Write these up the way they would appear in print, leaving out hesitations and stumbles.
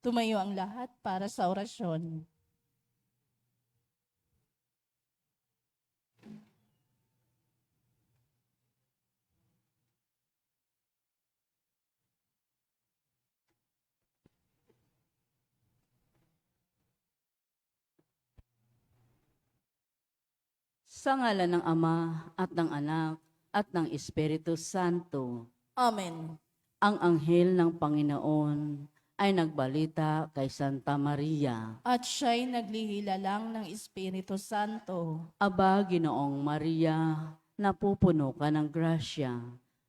Tumayo ang lahat para sa orasyon. Sa ngalan ng Ama at ng Anak at ng Espiritu Santo, Amen. ang anghel ng Panginoon ay nagbalita kay Santa Maria. At siya'y naglihilalang ng Espiritu Santo. Aba, Ginoong Maria, napupuno ka ng grasya.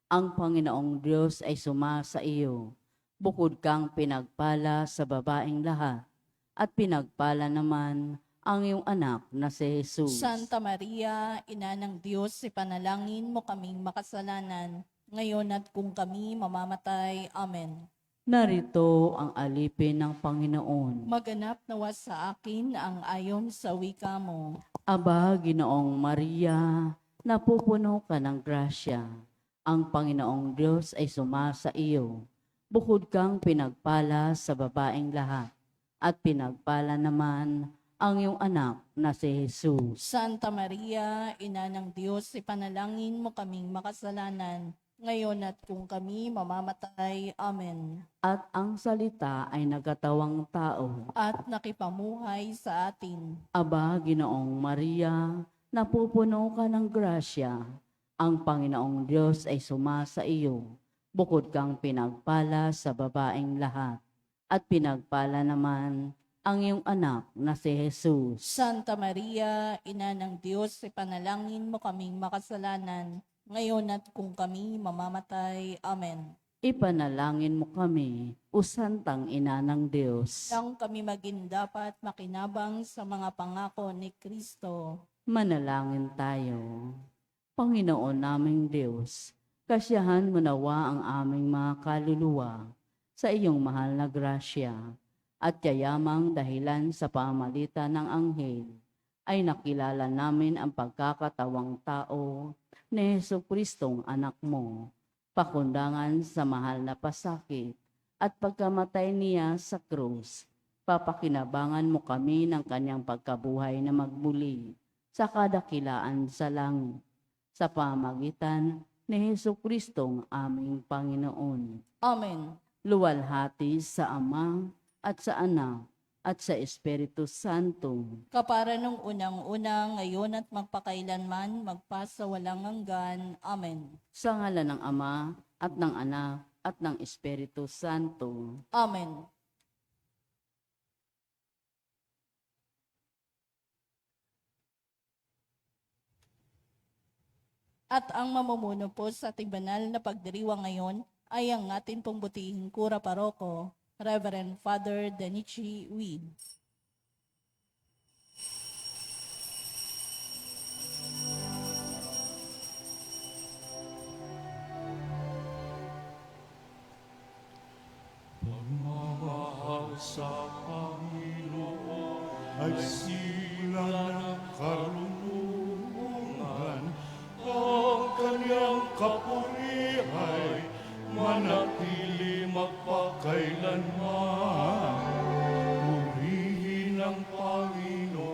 Ang Panginoong Diyos ay sumasa iyo. Bukod kang pinagpala sa babaeng lahat, at pinagpala naman ang iyong anak na si Jesus. Santa Maria, Ina ng Diyos, ipanalangin mo kaming makasalanan, ngayon at kung kami mamamatay. Amen. Narito ang alipin ng Panginoon. Maganap nawa sa akin ang ayon sa wika mo. Aba, Ginoong Maria, napupuno ka ng grasya. Ang Panginoong Diyos ay sumasa iyo. Bukod kang pinagpala sa babaeng lahat, at pinagpala naman ang iyong anak na si Jesus. Santa Maria, Ina ng Diyos, ipanalangin mo kaming makasalanan, ngayon at kung kami mamamatay. Amen. At ang salita ay nagkatawang tao. At nakipamuhay sa atin. Aba, Ginoong Maria, napupuno ka ng grasya. Ang Panginoong Diyos ay sumasa iyo. Bukod kang pinagpala sa babaeng lahat, at pinagpala naman ang iyong anak na si Jesus. Santa Maria, Ina ng Diyos, ipanalangin mo kaming makasalanan, ngayon at kung kami mamamatay. Amen. Ipanalangin mo kami, o Santang Ina ng Diyos. Nang kami maging dapat makinabang sa mga pangako ni Kristo. Manalangin tayo. Panginoon naming Diyos, kasiyahan mo nawa ang aming mga kaluluwa sa iyong mahal na grasya, at yayamang dahilan sa pamamagitan ng anghel ay nakilala namin ang pagkakatawang tao ni Jesucristong anak mo, pakundangan sa mahal na pasakit at pagkamatay niya sa krus. Papakinabangan mo kami ng kanyang pagkabuhay na magmuli sa kadakilaan sa langit, sa pamamagitan ni Jesucristong aming Panginoon. Amen. Luwalhati sa Ama at sa Anak at sa Espiritu Santo. Kapara nung unang-una, ngayon at magpakailanman, magpasawalang hanggan. Amen. Sa ngalan ng Ama at ng Anak at ng Espiritu Santo. Amen. At ang mamumuno po sa ating banal na pagdiriwang ngayon ay ang ating pong butihing kura paroko, Reverend Father Denichi Weed. Pagmamahal sa Panginoon ay sila ng karunungan. Ang kanyang kapurihay manatili magpakailanman. Purihin ang Panginoon.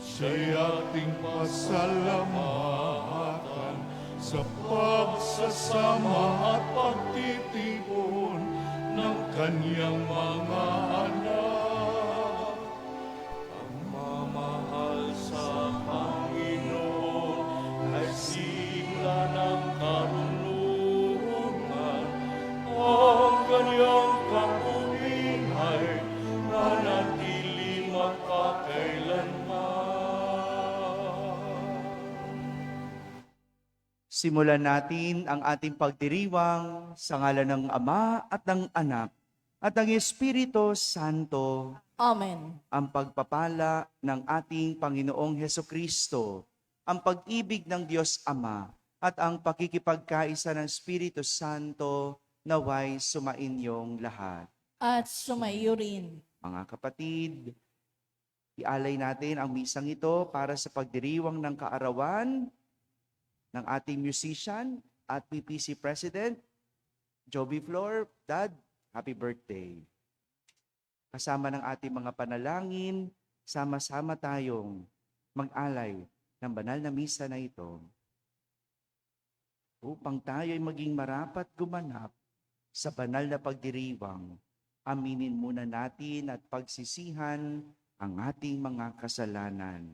Siya'y ating pasalamatan sa pagsasama at pagtitipon ng kanyang mga anak. Ang mamahal sa Panginoon ay sigla ng karunungan. Ang kanyang kapurihay manatili magpakailanman. Simulan natin ang ating pagdiriwang sa ngalan ng Ama at ng Anak at ng Espiritu Santo. Amen. Ang pagpapala ng ating Panginoong Hesukristo, ang pag-ibig ng Diyos Ama at ang pakikipagkaisa ng Espiritu Santo naway sumainyong lahat. At sumaiyo rin. Mga kapatid, ialay natin ang misang ito para sa pagdiriwang ng kaarawan ng ating musician at PPC President, Joby Flor. Dad, Happy birthday. Kasama ng ating mga panalangin, sama-sama tayong mag-alay ng banal na misa na ito upang tayo ay maging marapat gumanap sa banal na pagdiriwang. Aminin muna natin at pagsisihan ang ating mga kasalanan.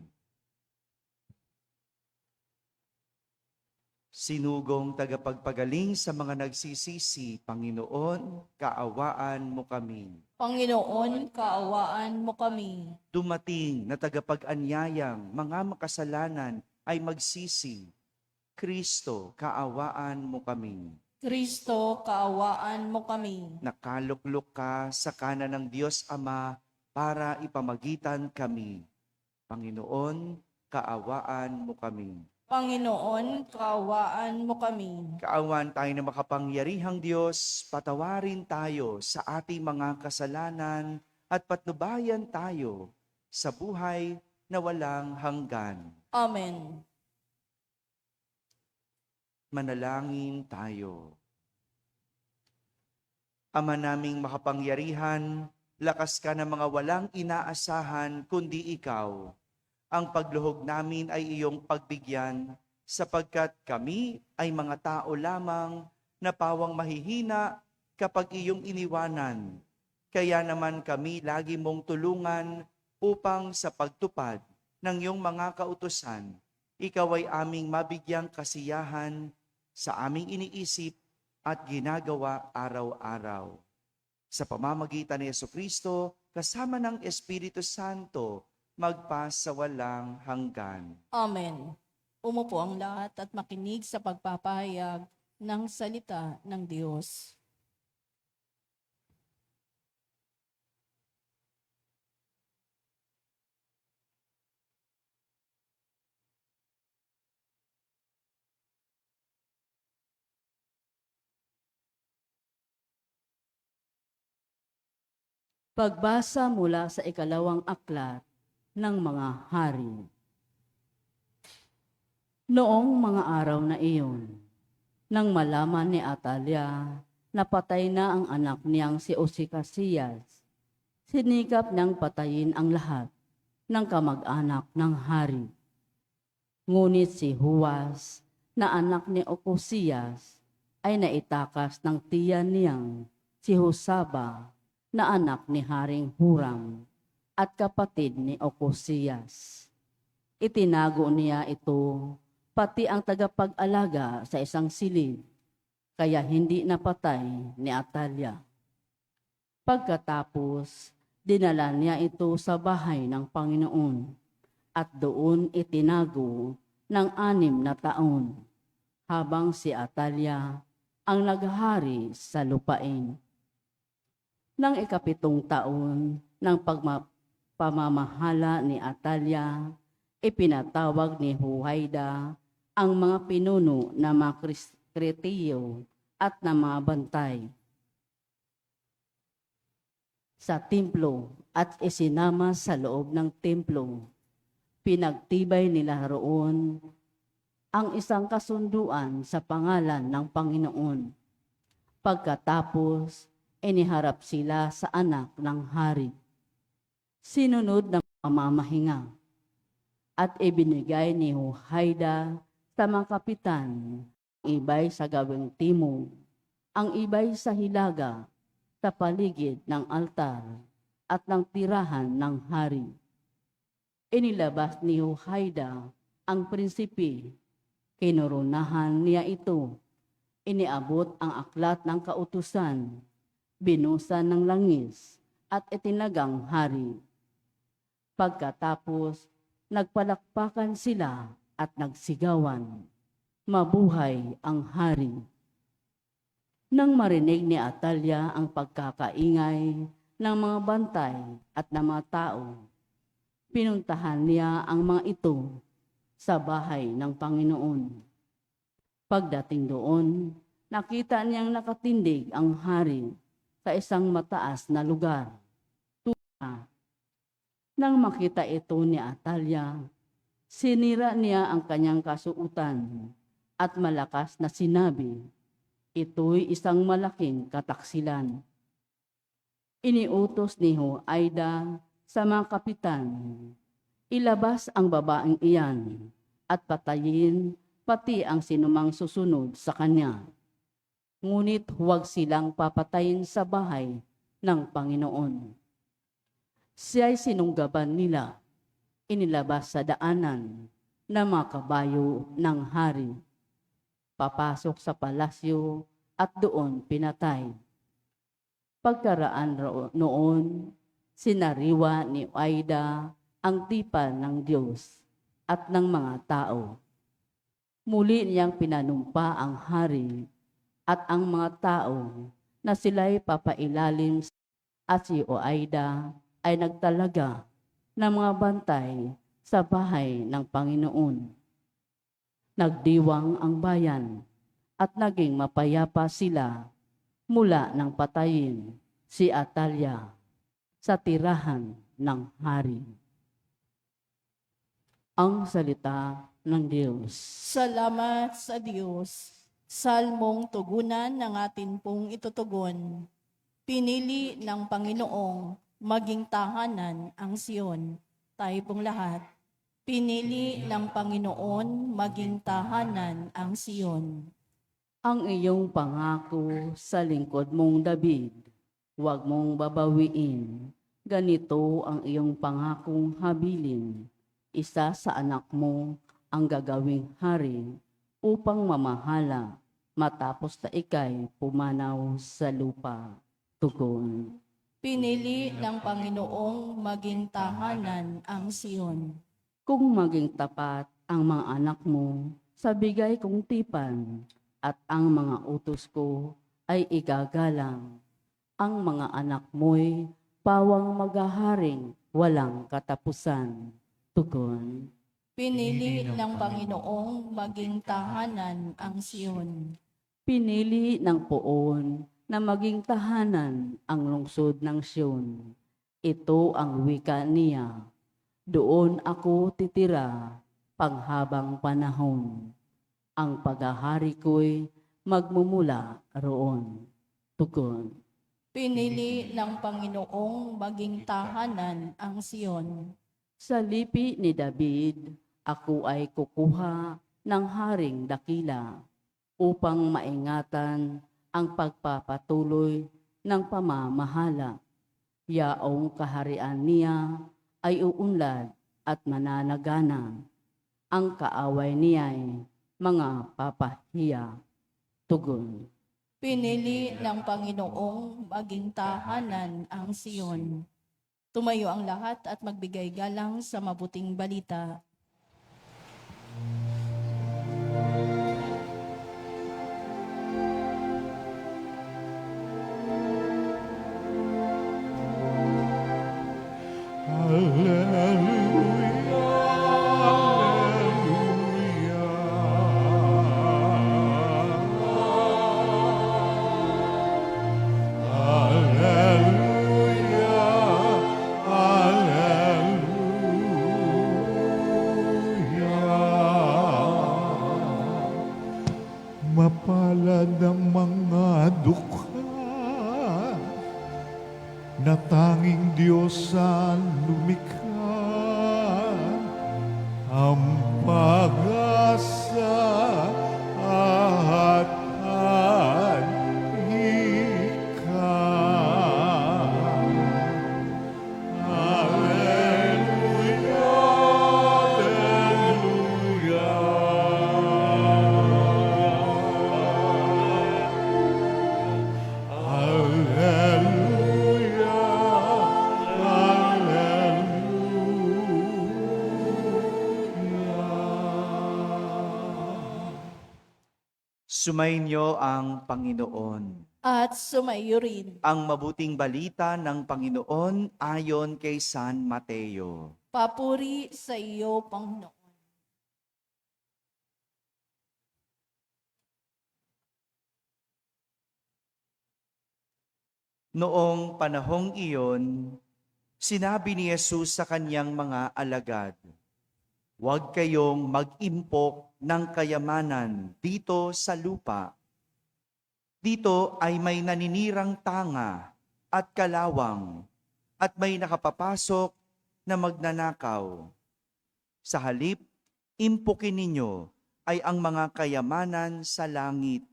Sinugong tagapagpagaling sa mga nagsisisi, Panginoon, kaawaan mo kami. Panginoon, kaawaan mo kami. Dumating na tagapag-anyayang mga makasalanan ay magsisi. Kristo, kaawaan mo kami. Kristo, kaawaan mo kami. Nakaluklok ka sa kanan ng Diyos Ama para ipamagitan kami. Panginoon, kaawaan mo kami. Panginoon, kaawaan mo kami. Kaawaan tayo na makapangyarihang Diyos, patawarin tayo sa ating mga kasalanan at patnubayan tayo sa buhay na walang hanggan. Amen. Manalangin tayo. Ama naming makapangyarihan, lakas ka ng mga walang inaasahan kundi ikaw. Ang pagluhog namin ay iyong pagbigyan sapagkat kami ay mga tao lamang na pawang mahihina kapag iyong iniwanan. Kaya naman kami lagi mong tulungan upang sa pagtupad ng iyong mga kautusan, ikaw ay aming mabigyang kasiyahan sa aming iniisip at ginagawa araw-araw. Sa pamamagitan ni Jesucristo, kasama ng Espiritu Santo, magpasawalang hanggan. Amen. Umupo ang lahat at makinig sa pagpapahayag ng salita ng Diyos. Pagbasa mula sa ikalawang aklat ng mga hari. Noong mga araw na iyon, nang malaman ni Atalia na patay na ang anak niyang si Osikasiyas, sinikap niyang patayin ang lahat ng kamag-anak ng hari. Ngunit si Huwas, na anak ni Okosiyas, ay naitakas ng tiyan niyang si Husaba, na anak ni Haring Huram at kapatid ni Okosiyas. Itinago niya ito, pati ang tagapag-alaga sa isang silid, kaya hindi napatay ni Atalia. Pagkatapos, dinala niya ito sa bahay ng Panginoon at doon itinago ng 6 na taon, habang si Atalia ang naghari sa lupain. Nang 7 taon ng pamamahala ni Atalia, ipinatawag ni Huhaida ang mga pinuno na mga Kretiyo at na mga bantay sa templo at isinama sa loob ng templo. Pinagtibay nila roon ang isang kasunduan sa pangalan ng Panginoon. Pagkatapos, iniharap sila sa anak ng hari. Sinunod ng pamamahinga at ibinigay ni Huhaida sa mga kapitan, ang ibay sa gawing timog, ang ibay sa hilaga, sa paligid ng altar at ng tirahan ng hari. Inilabas ni Huhaida ang prinsipe, kinurunahan niya ito, iniabot ang aklat ng kautusan, binusan ng langis at itinagang hari. Pagkatapos, nagpalakpakan sila at nagsigawan, "Mabuhay ang hari!" Nang marinig ni Atalia ang pagkakaingay ng mga bantay at ng mga tao, pinuntahan niya ang mga ito sa bahay ng Panginoon. Pagdating doon, nakita niyang nakatindig ang hari sa isang mataas na lugar. Nang makita ito ni Atalia, sinira niya ang kanyang kasuotan at malakas na sinabi, "Ito'y isang malaking kataksilan. Iniutos ni Huwaida sa mga kapitan, ilabas ang babaeng iyan at patayin pati ang sinumang susunod sa kanya. Ngunit huwag silang papatayin sa bahay ng Panginoon. Siya'y sinunggaban nila, inilabas sa daanan ng mga kabayo ng hari. Papasok sa palasyo at doon pinatay. Pagkaraan noon, sinariwa ni Huwaida ang tipan ng Diyos at ng mga tao. Muli niyang pinanumpa ang hari at ang mga tao na sila'y papailalim at si Huwaida ay nagtalaga ng mga bantay sa bahay ng Panginoon. Nagdiwang ang bayan at naging mapayapa sila mula ng patayin si Atalia sa tirahan ng hari. Ang salita ng Diyos. Salamat sa Diyos. Salmong tugunan ng atin pong itutugon. Pinili ng Panginoong maging tahanan ang Siyon. Tayo pong lahat. Pinili ng Panginoon maging tahanan ang Siyon. Ang iyong pangako sa lingkod mong David, huwag mong babawiin. Ganito ang iyong pangakong habilin. Isa sa anak mo ang gagawing hari upang mamahala matapos na ika'y pumanaw sa lupa. Tugon. Pinili ng Panginoong maging tahanan ang Siyon. Kung maging tapat ang mga anak mo sa bigay kong tipan at ang mga utos ko ay igagalang, ang mga anak mo'y pawang maghaharing walang katapusan. Tugon. Pinili ng Panginoong maging tahanan ang Siyon. Pinili ng Poon na maging tahanan ang lungsod ng Siyon. Ito ang wika niya. Doon ako titira panghabang panahon. Ang paghahari ko'y magmumula roon. Tugon. Pinili ng Panginoong maging tahanan ang Siyon. Sa lipi ni David, ako ay kukuha ng haring dakila upang maingatan ang pagpapatuloy ng pamamahala. Yaong kaharian niya ay uunlad at mananagana. Ang kaaway niya'y mga papahiya. Tugon. Pinili ng Panginoong maging tahanan ang Siyon. Tumayo ang lahat at magbigay galang sa mabuting balita. Mapalad ang mga dukha na tanging Diyos ang lumikha, ang pag-asa at hika. Alleluia, Alleluia. Sumainyo ang Panginoon. At sumayo rin. Ang mabuting balita ng Panginoon ayon kay San Mateo. Papuri sa iyo, Panginoon. Noong panahong iyon, sinabi ni Jesus sa kanyang mga alagad, "Huwag kayong mag-impok ng kayamanan dito sa lupa. Dito ay may naninirang tanga at kalawang, at may nakapapasok na magnanakaw. Sa halip, impukin ninyo ay ang mga kayamanan sa langit.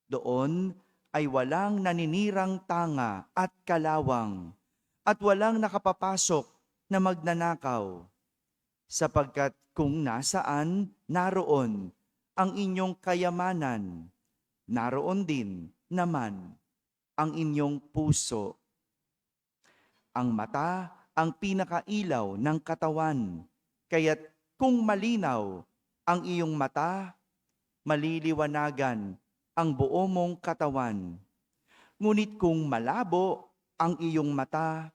Doon ay walang naninirang tanga at kalawang, at walang nakapapasok na magnanakaw. Sapagkat kung nasaan, naroon ang inyong kayamanan, naroon din naman ang inyong puso. Ang mata ang pinakailaw ng katawan, kaya't kung malinaw ang iyong mata, maliliwanagan ang buo mong katawan. Ngunit kung malabo ang iyong mata,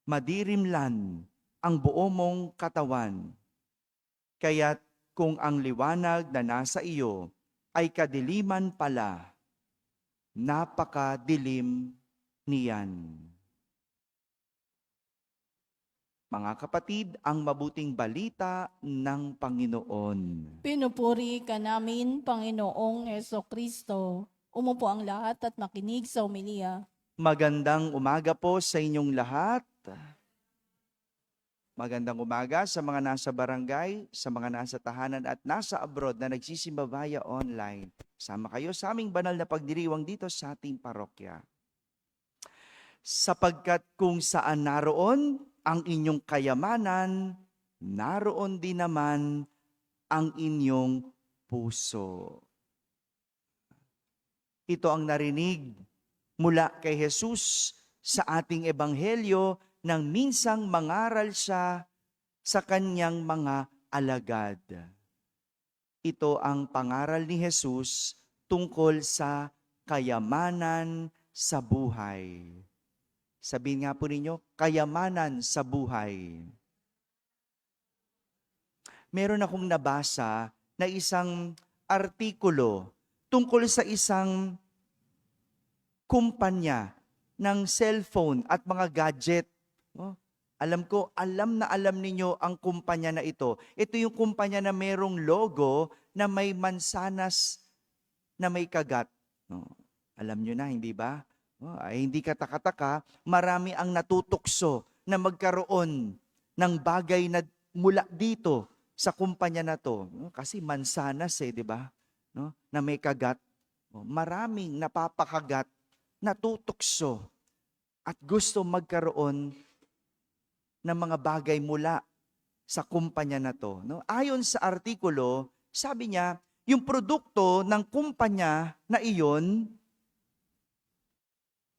madirimlan ang buo mong katawan. Kaya't kung ang liwanag na nasa iyo ay kadiliman pala, napakadilim niyan. Mga kapatid, ang mabuting balita ng Panginoon. Pinupuri ka namin, Panginoong Hesukristo. Umupo ang lahat at makinig sa homilia. Magandang umaga po sa inyong lahat. Magandang umaga sa mga nasa barangay, sa mga nasa tahanan at nasa abroad na nagsisimba via online. Sama kayo sa aming banal na pagdiriwang dito sa ating parokya. Sapagkat kung saan naroon ang inyong kayamanan, naroon din naman ang inyong puso. Ito ang narinig mula kay Jesus sa ating ebanghelyo nang minsang mangaral siya sa kanyang mga alagad. Ito ang pangaral ni Jesus tungkol sa kayamanan sa buhay. Sabihin nga po ninyo, kayamanan sa buhay. Meron akong nabasa na isang artikulo tungkol sa isang kumpanya ng cellphone at mga gadget. Alam na alam ninyo ang kumpanya na ito. Ito yung kumpanya na merong logo na may mansanas na may kagat. Alam nyo na, hindi ba? Ay hindi katakataka, marami ang natutukso na magkaroon ng bagay na mula dito sa kumpanya na to. Kasi mansanas di ba? Na may kagat. Maraming napapakagat, natutukso at gusto magkaroon ng mga bagay mula sa kumpanya na to. Ayon sa artikulo, sabi niya, yung produkto ng kumpanya na iyon,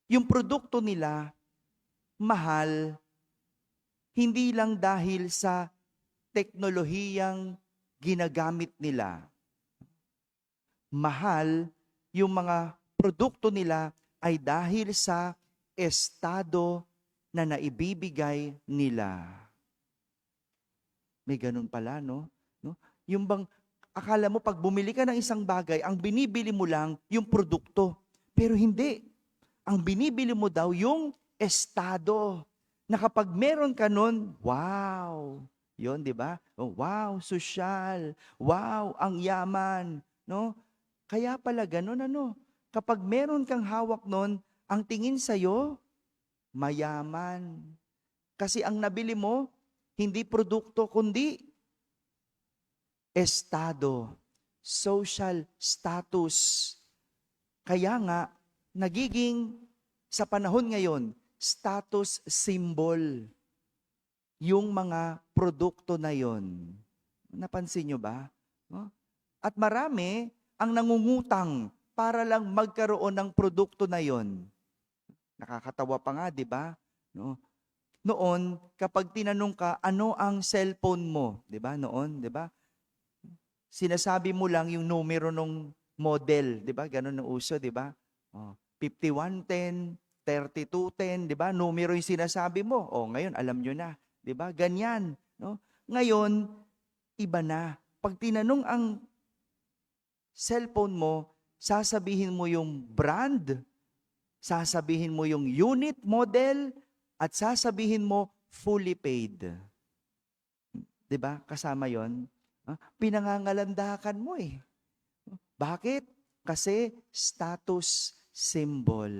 yung produkto nila, mahal, hindi lang dahil sa teknolohiyang ginagamit nila. Mahal, yung mga produkto nila ay dahil sa estado na naibibigay nila. May ganun pala, no? Yung bang, akala mo pag bumili ka ng isang bagay, ang binibili mo lang yung produkto. Pero hindi. Ang binibili mo daw yung estado. Na kapag meron ka nun, wow! Yun, di ba? Wow, sosyal. Wow, ang yaman. No? Kaya pala ganun, kapag meron kang hawak nun, ang tingin sa'yo, mayaman. Kasi ang nabili mo, hindi produkto, kundi estado, social status. Kaya nga, nagiging sa panahon ngayon, status symbol yung mga produkto na yon. Napansin nyo ba? At marami ang nangungutang para lang magkaroon ng produkto na yon. Nakakatawa pa nga, di ba? Noon, kapag tinanong ka, ano ang cellphone mo? Di ba? Noon, di ba? Sinasabi mo lang yung numero ng model, di ba? Ganun ang uso, di ba? 5110, 3210, di ba? Numero yung sinasabi mo. Ngayon, alam nyo na. Di ba? Ganyan. No? Ngayon, iba na. Pag tinanong ang cellphone mo, sasabihin mo yung brand, sasabihin mo yung unit, model, at sasabihin mo fully paid. 'Di ba? Kasama 'yon. Pinangangalandakan mo eh. Bakit? Kasi status symbol.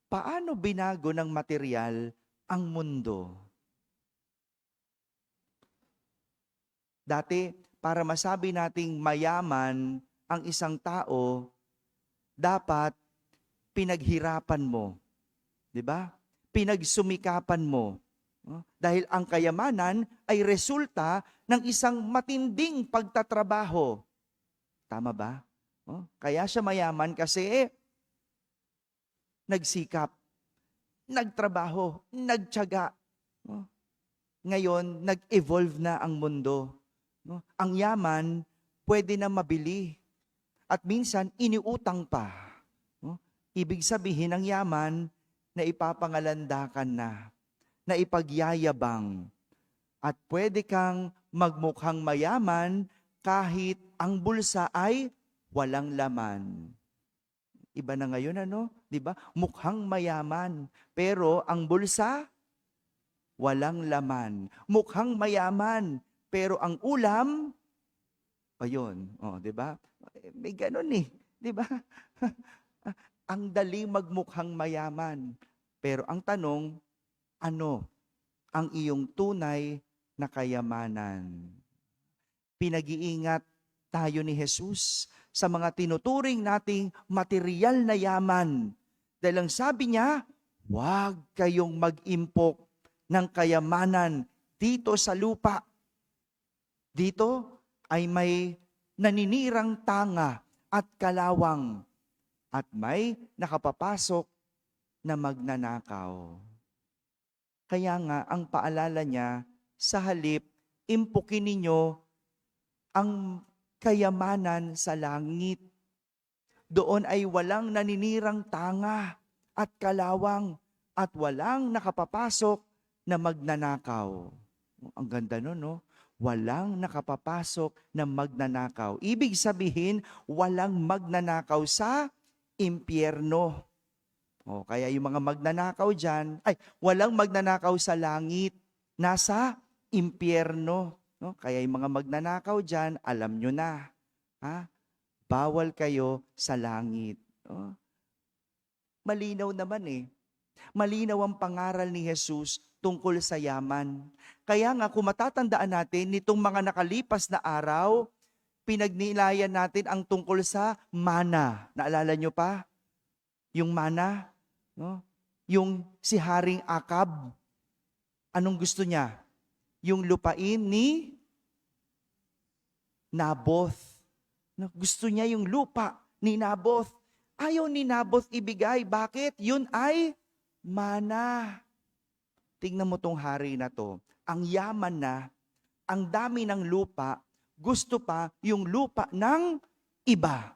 Paano binago ng material ang mundo? Dati, para masabi nating mayaman ang isang tao, dapat pinaghirapan mo. 'Di ba? Pinagsumikapan mo. Dahil ang kayamanan ay resulta ng isang matinding pagtatrabaho. Tama ba? Kaya siya mayaman kasi nagsikap, nagtrabaho, nagtiyaga. Ngayon, nag-evolve na ang mundo. Ang yaman, pwede na mabili. At minsan, iniutang pa. Ibig sabihin, ang yaman, na ipapangalandakan na ipagyayabang. At pwede kang magmukhang mayaman kahit ang bulsa ay walang laman. Iba na ngayon, ano? 'Di ba? Mukhang mayaman, pero ang bulsa walang laman. Mukhang mayaman, pero ang ulam ayun, 'di ba? May ganun eh, 'di ba? Ang dali magmukhang mayaman. Pero ang tanong, ano ang iyong tunay na kayamanan? Pinag-iingat tayo ni Jesus sa mga tinuturing nating material na yaman. Dahil ang sabi niya, huwag kayong mag-impok ng kayamanan dito sa lupa. Dito ay may naninirang tanga at kalawang at may nakapapasok na magnanakaw. Kaya nga, ang paalala niya, sa halip, impukin ninyo ang kayamanan sa langit. Doon ay walang naninirang tanga at kalawang at walang nakapapasok na magnanakaw. Ang ganda nun, no? Walang nakapapasok na magnanakaw. Ibig sabihin, walang magnanakaw sa impyerno. Kaya yung mga magnanakaw dyan, walang magnanakaw sa langit, nasa impyerno. Kaya yung mga magnanakaw dyan, alam nyo na, bawal kayo sa langit. Malinaw naman eh. Malinaw ang pangaral ni Jesus tungkol sa yaman. Kaya nga kung matatandaan natin, nitong mga nakalipas na araw, pinagnilayan natin ang tungkol sa mana. Naalala nyo pa? Yung mana? Yung si Haring Akab. Anong gusto niya? Yung lupain ni Naboth. Gusto niya yung lupa ni Naboth. Ayaw ni Naboth ibigay. Bakit? Yun ay mana. Tingnan mo tong hari na to. Ang yaman na, ang dami ng lupa, gusto pa yung lupa ng iba.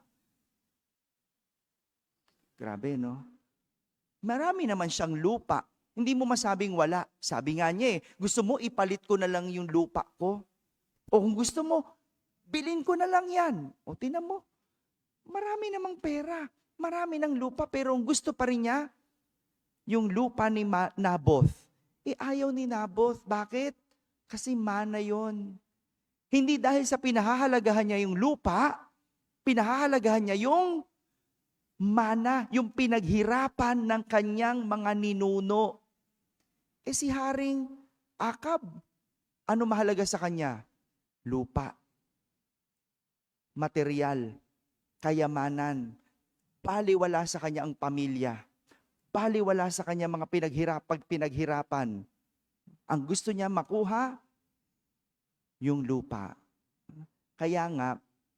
Grabe, no? Marami naman siyang lupa. Hindi mo masabing wala. Sabi nga niya gusto mo ipalit ko na lang yung lupa ko? O kung gusto mo, bilhin ko na lang yan. O tinan mo, marami namang pera. Marami ng lupa, pero ang gusto pa rin niya, yung lupa ni Naboth. Ayaw ni Naboth. Bakit? Kasi mana yon. Hindi dahil sa pinahahalagahan niya yung lupa, pinahahalagahan niya yung mana, yung pinaghirapan ng kanyang mga ninuno. Si Haring Akab, ano mahalaga sa kanya? Lupa, material, kayamanan. Baliwala sa kanya ang pamilya. Baliwala sa kanya mga pinaghirapan. Ang gusto niya makuha, yung lupa. Kaya nga,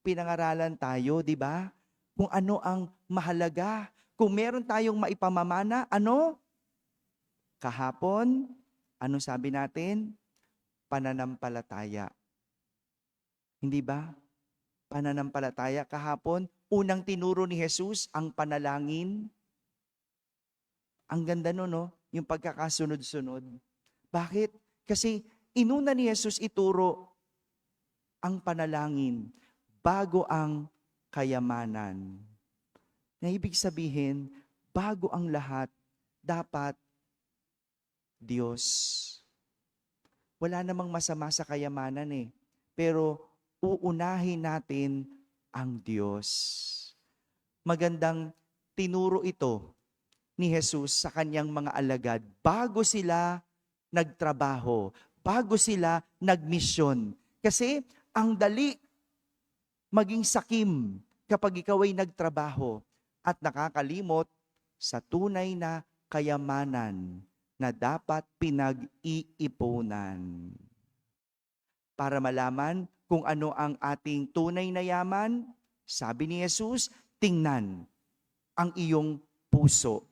pinangaralan tayo, di ba? Kung ano ang mahalaga. Kung meron tayong maipamamana, ano? Kahapon, ano sabi natin? Pananampalataya. Hindi ba? Pananampalataya. Kahapon, unang tinuro ni Jesus ang panalangin. Ang ganda nun, no? Yung pagkakasunod-sunod. Bakit? Kasi inuna ni Jesus ituro ang panalangin bago ang kayamanan. Na ibig sabihin, bago ang lahat, dapat Diyos. Wala namang masama sa kayamanan eh. Pero uunahin natin ang Diyos. Magandang tinuro ito ni Jesus sa kanyang mga alagad bago sila nagtrabaho, bago sila nagmisyon. Kasi ang dali maging sakim kapag ikaw ay nagtrabaho at nakakalimot sa tunay na kayamanan na dapat pinag-iipunan. Para malaman kung ano ang ating tunay na yaman, sabi ni Jesus, tingnan ang iyong puso.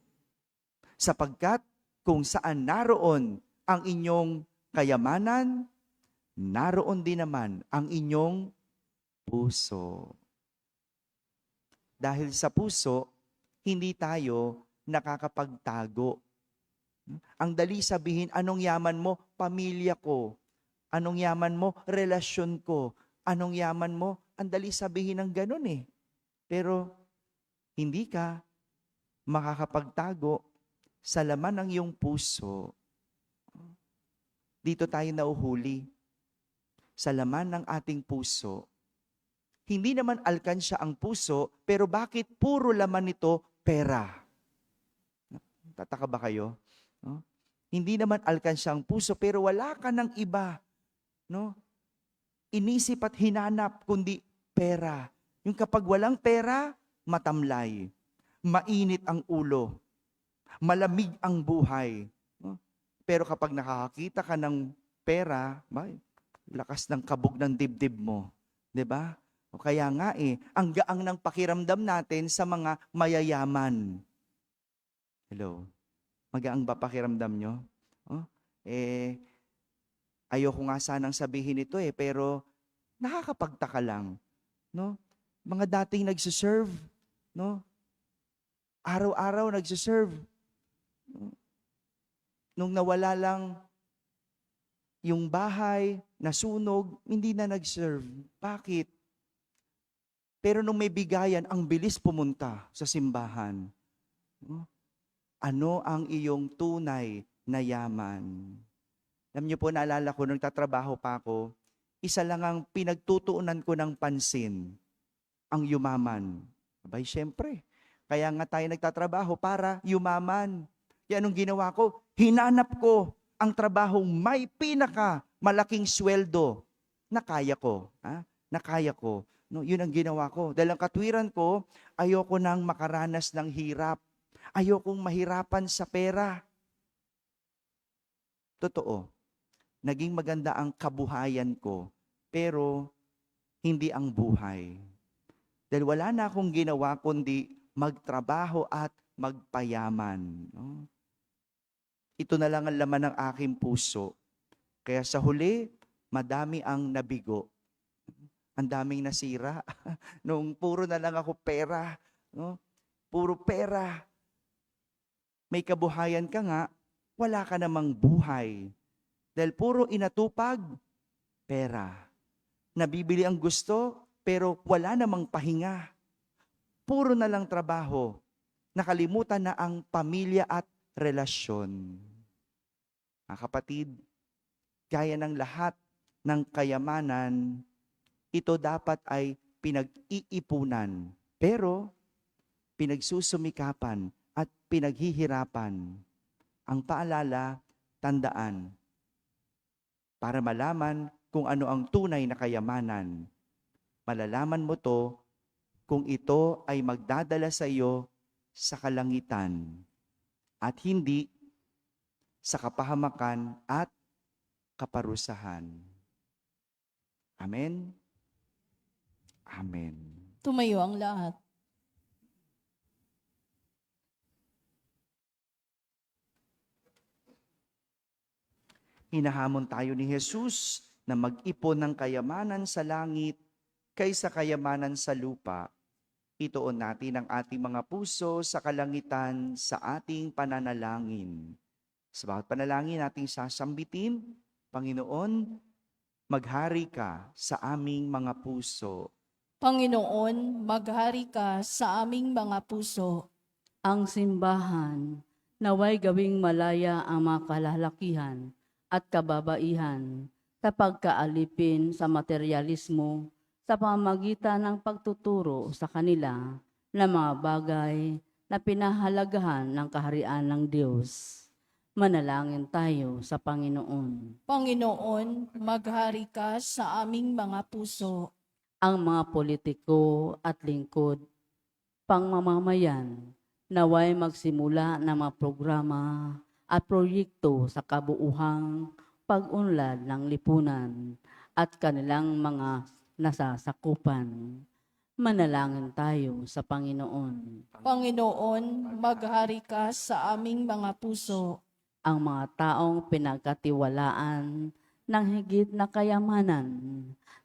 Sapagkat kung saan naroon ang inyong kayamanan, naroon din naman ang inyong puso. Dahil sa puso, hindi tayo nakakapagtago. Ang dali sabihin, anong yaman mo? Pamilya ko. Anong yaman mo? Relasyon ko. Anong yaman mo? Ang dali sabihin ng ganun eh. Pero hindi ka makakapagtago sa laman ng iyong puso. Dito tayo nauhuli. Sa laman ng ating puso. Hindi naman alkansya ang puso, pero bakit puro laman nito pera? Tataka ba kayo? No? Hindi naman alkansya ang puso, pero wala ka ng iba. No? Inisip at hinanap, kundi pera. Yung kapag walang pera, matamlay. Mainit ang ulo. Malamig ang buhay. No? Pero kapag nakakakita ka ng pera, lakas ng kabog ng dibdib mo. 'Di ba? O kaya nga ang gaang ng pakiramdam natin sa mga mayayaman. Hello? Magaang ba pakiramdam nyo? Oh, ayoko nga sanang sabihin ito pero nakakapagtaka lang. No? Mga dating nagsiserve, no? Araw-araw nagsiserve. No? Nung nawala lang yung bahay, nasunog, hindi na nag-serve. Bakit? Pero nung may bigayan, ang bilis pumunta sa simbahan. Ano ang iyong tunay na yaman? Alam niyo po, naalala ko, nung tatrabaho pa ako, isa lang ang pinagtutuunan ko ng pansin, ang yumaman. Abay, syempre. Kaya nga tayo nagtatrabaho para yumaman. Kaya anong ginawa ko? Hinanap ko ang trabahong may pinaka malaking sweldo na kaya ko. Na kaya ko. No, yun ang ginawa ko. Dahil ang katwiran ko, ayoko nang makaranas ng hirap. Ayokong mahirapan sa pera. Totoo. Naging maganda ang kabuhayan ko, pero hindi ang buhay. Dahil wala na akong ginawa kundi magtrabaho at magpayaman. No? Ito na lang ang laman ng aking puso. Kaya sa huli, madami ang nabigo. Ang daming nasira. Nung puro na lang ako pera. No? Puro pera. May kabuhayan ka nga, wala ka namang buhay. Dahil puro inatupag, pera. Nabibili ang gusto, pero wala namang pahinga. Puro na lang trabaho. Nakalimutan na ang pamilya at relasyon. Mga kapatid, gaya ng lahat ng kayamanan, ito dapat ay pinag-iipunan, pero pinagsusumikapan at pinaghihirapan. Ang paalala, tandaan, para malaman kung ano ang tunay na kayamanan. Malalaman mo to kung ito ay magdadala sa iyo sa kalangitan at hindi sa kapahamakan at kaparusahan. Amen? Amen. Tumayo ang lahat. Hinahamon tayo ni Jesus na mag-ipon ng kayamanan sa langit kaysa kayamanan sa lupa. Ituon natin ang ating mga puso sa kalangitan sa ating pananalangin. Sa bawat panalangin nating sasambitin, Panginoon, maghari ka sa aming mga puso. Panginoon, maghari ka sa aming mga puso. Ang simbahan, naway gawing malaya ang mga kalalakihan at kababaihan sa pagkaalipin sa materialismo sa pamamagitan ng pagtuturo sa kanila ng mga bagay na pinahalagahan ng kaharian ng Diyos. Manalangin tayo sa Panginoon. Panginoon, maghari ka sa aming mga puso. Ang mga politiko at lingkod, pangmamamayan, naway magsimula ng mga programa at proyekto sa kabuuhang pag-unlad ng lipunan at kanilang mga nasasakupan. Manalangin tayo sa Panginoon. Panginoon, maghari ka sa aming mga puso. Ang mga taong pinagkatiwalaan ng higit na kayamanan,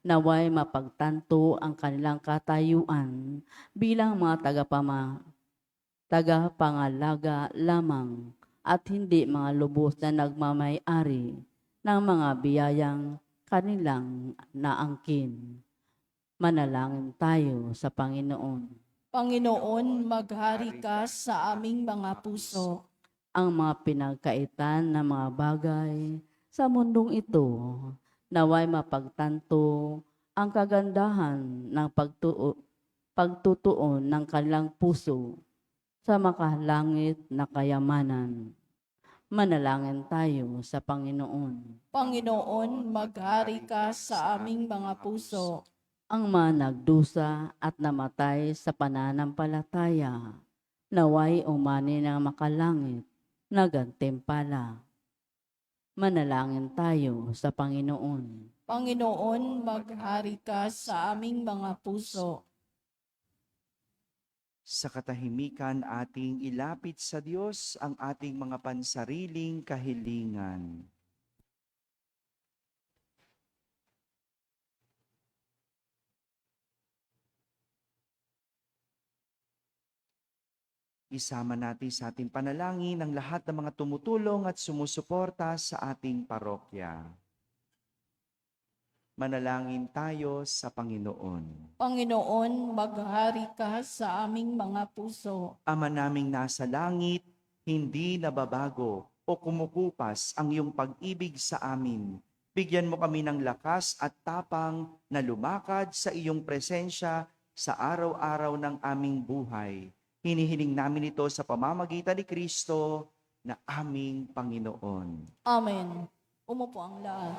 naway mapagtanto ang kanilang katayuan bilang mga tagapangalaga lamang at hindi mga lubos na nagmamay-ari ng mga biyayang kanilang naangkin. Manalangin tayo sa Panginoon. Panginoon, maghari ka sa aming mga puso. Ang mga pinagkaitan ng mga bagay sa mundong ito, naway mapagtanto ang kagandahan ng pagtutuon ng kanilang puso sa makalangit na kayamanan. Manalangin tayo sa Panginoon. Panginoon, maghari ka sa aming mga puso. Ang mga nagdusa at namatay sa pananampalataya, naway umani ng makalangit na gantimpala. Manalangin tayo sa Panginoon. Panginoon, maghari ka sa aming mga puso. Sa katahimikan ating ilapit sa Diyos ang ating mga pansariling kahilingan. Isama natin sa ating panalangin ang lahat ng mga tumutulong at sumusuporta sa ating parokya. Manalangin tayo sa Panginoon. Panginoon, maghari ka sa aming mga puso. Ama naming nasa langit, hindi nababago o kumukupas ang iyong pag-ibig sa amin. Bigyan mo kami ng lakas at tapang na lumakad sa iyong presensya sa araw-araw ng aming buhay. Hinihiling namin ito sa pamamagitan ni Kristo na aming Panginoon. Amen. Umupo ang lahat.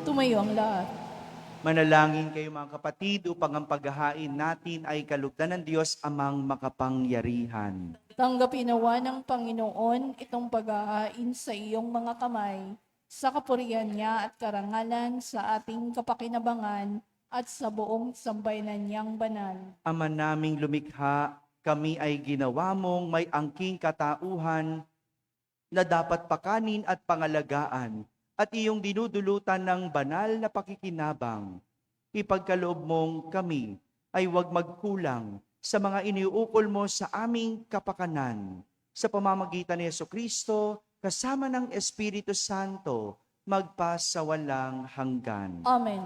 Tumayo ang lahat. Manalangin kayo mga kapatid upang ang paghahain natin ay kalugdan ng Diyos amang makapangyarihan. Tanggapin nawa ng Panginoon itong paghahain sa iyong mga kamay, sa kapurihan niya at karangalan sa ating kapakinabangan at sa buong sambayanan niyang banal. Ama naming lumikha, kami ay ginawa mong may angking katauhan na dapat pakanin at pangalagaan at iyong dinudulutan ng banal na pakikinabang. Ipagkaloob mong kami ay huwag magkulang sa mga iniuukol mo sa aming kapakanan. Sa pamamagitan ni Jesucristo, kasama ng Espiritu Santo, magpasawalang hanggan. Amen.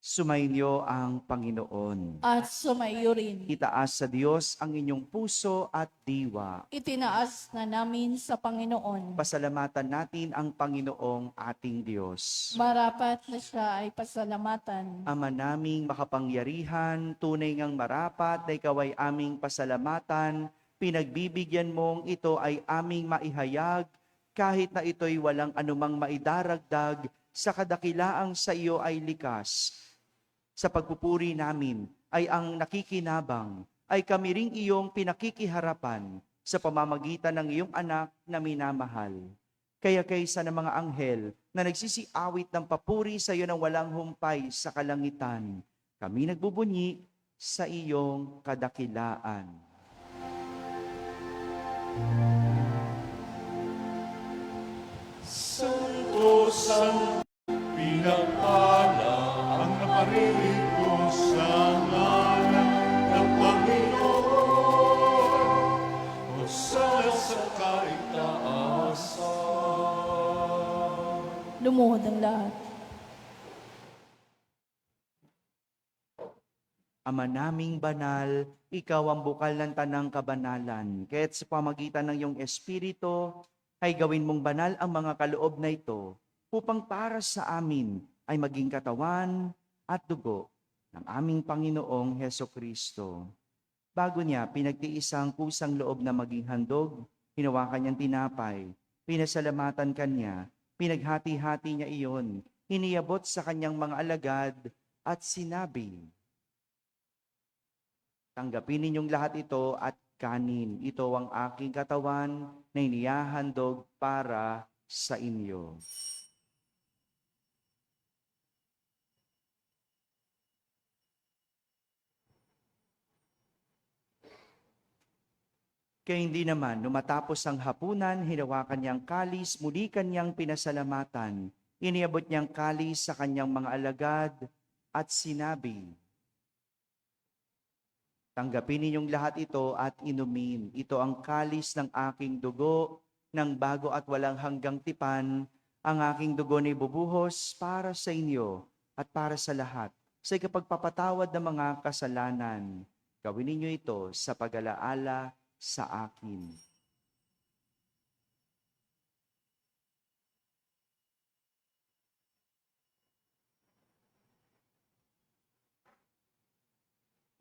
Sumainyo ang Panginoon. At sumaiyo rin. Itaas sa Diyos ang inyong puso at diwa. Itinaas na namin sa Panginoon. Pasalamatan natin ang Panginoong ating Diyos. Marapat na siya ay pasalamatan. Ama naming makapangyarihan, tunay ngang marapat na ikaw ay aming pasalamatan, pinagbibigyan mong ito ay aming maihayag, kahit na ito'y walang anumang maidaragdag, sa kadakilaang sa iyo ay likas. Sa pagpupuri namin ay ang nakikinabang, ay kami ring iyong pinakikiharapan sa pamamagitan ng iyong anak na minamahal. Kaya kaysa ng mga anghel na nagsisiawit ng papuri sa iyo ng walang humpay sa kalangitan, kami nagbubunyi sa iyong kadakilaan. Santo, Santo, pinapala ang naparinig ko sa ngalan ng Panginoon. Hosana sa kaitaasan. Lumuhod ang lahat. Ama naming banal, ikaw ang bukal ng tanang kabanalan. Kaya't sa pamagitan ng iyong Espiritu, ay gawin mong banal ang mga kaloob na ito, upang para sa amin ay maging katawan at dugo ng aming Panginoong Hesukristo. Bago niya pinagtiis ang kusang loob na maging handog, hinawakan niyang tinapay, pinasalamatan kanya, pinaghati-hati niya iyon, hiniyabot sa kanyang mga alagad at sinabi, "Tanggapin ninyong lahat ito at kanin. Ito ang aking katawan na inihahandog para sa inyo." Kaya hindi naman, matapos ang hapunan, hinawakan niyang kalis, muli kanyang pinasalamatan. Iniabot niyang kalis sa kanyang mga alagad at sinabi, "Tanggapin ninyong lahat ito at inumin. Ito ang kalis ng aking dugo, ng bago at walang hanggang tipan. Ang aking dugo ni bubuhos para sa inyo at para sa lahat, sa ikapagpapatawad ng mga kasalanan. Gawin ninyo ito sa pag-alaala sa akin."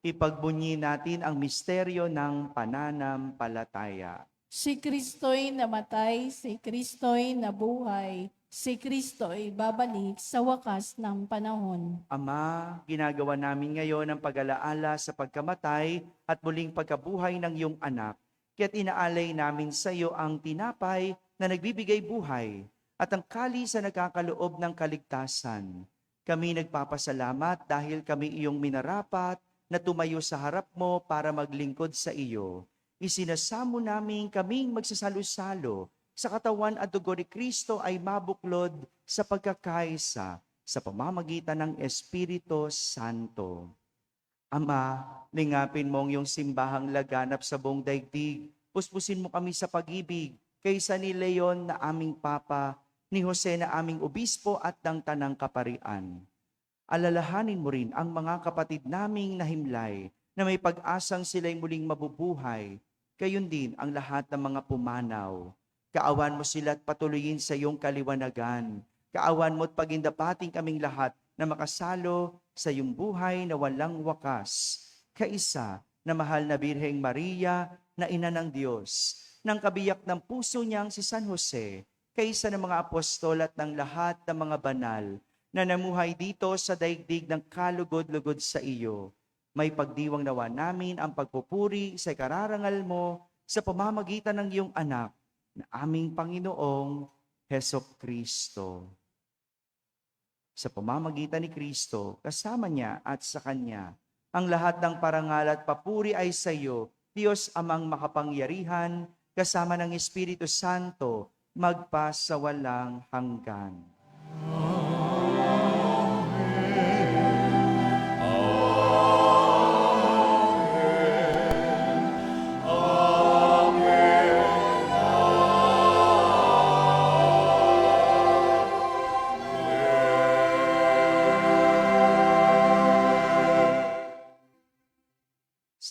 Ipagbunyi natin ang misteryo ng pananampalataya. Si Kristo'y namatay, si Kristo'y nabuhay, si Kristo'y babalik sa wakas ng panahon. Ama, ginagawa namin ngayon ang pag-alaala sa pagkamatay at muling pagkabuhay ng iyong anak. Kaya't inaalay namin sa iyo ang tinapay na nagbibigay buhay at ang kalis na nagkakaloob ng kaligtasan. Kami nagpapasalamat dahil kami iyong minarapat na tumayo sa harap mo para maglingkod sa iyo. Isinasamo namin kaming magsasalo-salo sa katawan at dugo ni Kristo ay mabuklod sa pagkakaisa sa pamamagitan ng Espiritu Santo. Ama, lingapin mo ang iyong simbahang laganap sa buong daigdig. Puspusin mo kami sa pag-ibig kaysa ni Leon na aming Papa, ni Jose na aming Obispo at ng Tanang Kaparian. Alalahanin mo rin ang mga kapatid naming nahimlay na may pag-asang sila'y muling mabubuhay. Gayon din ang lahat ng mga pumanaw. Kaawan mo sila at patuloyin sa iyong kaliwanagan. Kaawan mo at pagindapating kaming lahat na makasalo sa iyong buhay na walang wakas. Kaisa na mahal na Birheng Maria na ina ng Diyos, ng kabiyak ng puso niyang si San Jose, kaisa ng mga apostol at ng lahat ng mga banal na namuhay dito sa daigdig ng kalugod-lugod sa iyo. May pagdiwang nawa namin ang pagpupuri sa kararangal mo sa pamamagitan ng iyong anak na aming Panginoong Hesukristo. Sa pamamagitan ni Kristo, kasama niya at sa Kanya, ang lahat ng parangal at papuri ay sa iyo, Diyos Amang makapangyarihan, kasama ng Espiritu Santo, magpa sa walang hanggan.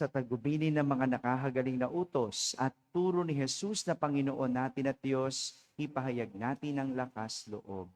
sa tagubilin ng mga nakahagaling na utos at turo ni Jesus na Panginoon natin at Diyos, ipahayag natin ang lakas loob.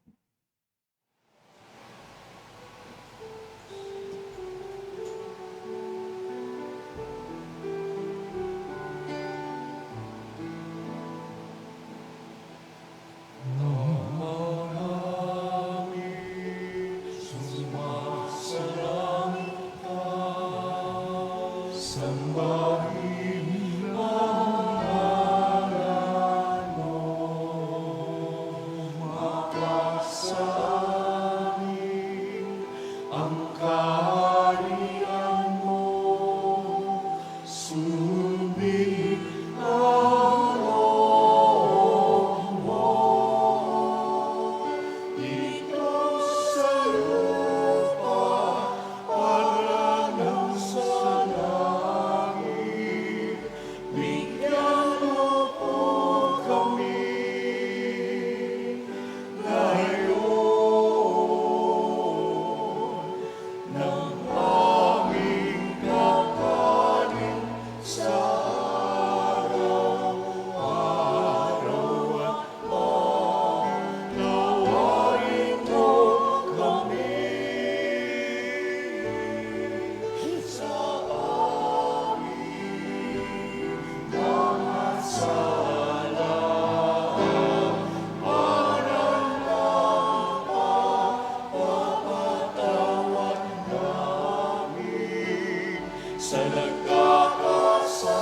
sa nagkakasala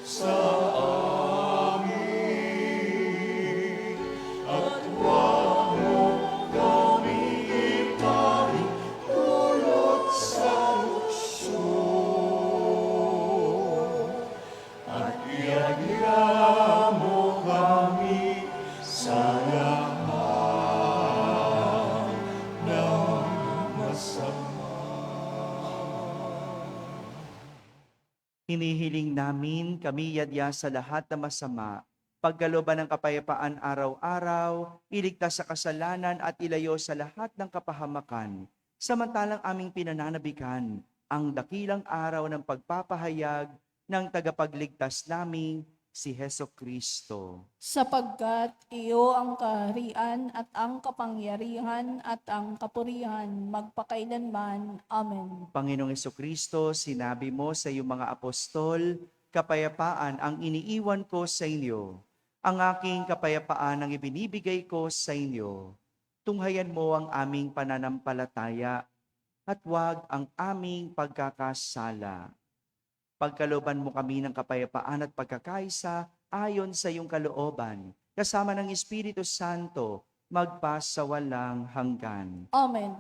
sa amin at huwag mo kami ipaintulot sa tukso at iagya mo kami sa lahat ng masama. Hinihiling namin kami yadya sa lahat na masama, pagkalooban ng kapayapaan araw-araw, iligtas sa kasalanan at ilayo sa lahat ng kapahamakan, samantalang aming pinananabikan ang dakilang araw ng pagpapahayag ng tagapagligtas naming si Heso Kristo. Sapagkat iyo ang kaharian at ang kapangyarihan at ang kapurihan magpakailanman. Amen. Panginoong Kristo, sinabi mo sa iyong mga apostol, kapayapaan ang iniiwan ko sa inyo. Ang aking kapayapaan ang ibinibigay ko sa inyo. Tunghayan mo ang aming pananampalataya at huwag ang aming pagkakasala. Pagkalooban mo kami ng kapayapaan at pagkakaisa ayon sa iyong kalooban, kasama ng Espiritu Santo, magpasawalang hanggan. Amen.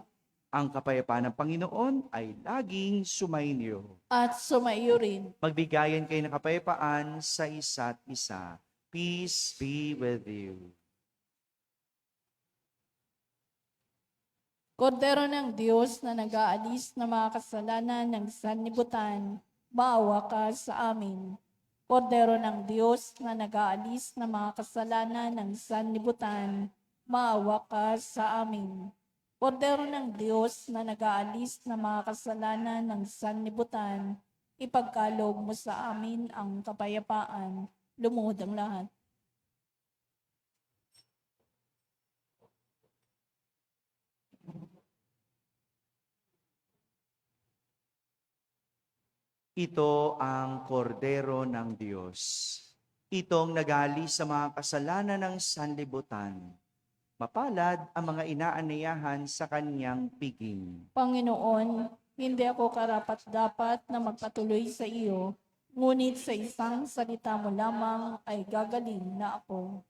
Ang kapayapaan ng Panginoon ay laging sumainyo. At sumaiyo rin. Magbigayan kayo ng kapayapaan sa isa't isa. Peace be with you. Kordero ng Diyos na nag-aalis ng mga kasalanan ng sanlibutan, maawa ka sa amin. Kordero ng Diyos na nag-aalis ng mga kasalanan ng sanlibutan, maawa ka sa amin. Kordero ng Diyos na nag-aalis ng mga kasalanan ng sanlibutan, ipagkaloob mo sa amin ang kapayapaan. Lumuhod ang lahat. Ito ang kordero ng Diyos. Itong nag-aalis sa mga kasalanan ng sanlibutan. Mapalad ang mga inaanayahan sa kanyang piging. Panginoon, hindi ako karapat-dapat na magpatuloy sa iyo, ngunit sa isang salita mo lamang ay gagaling na ako.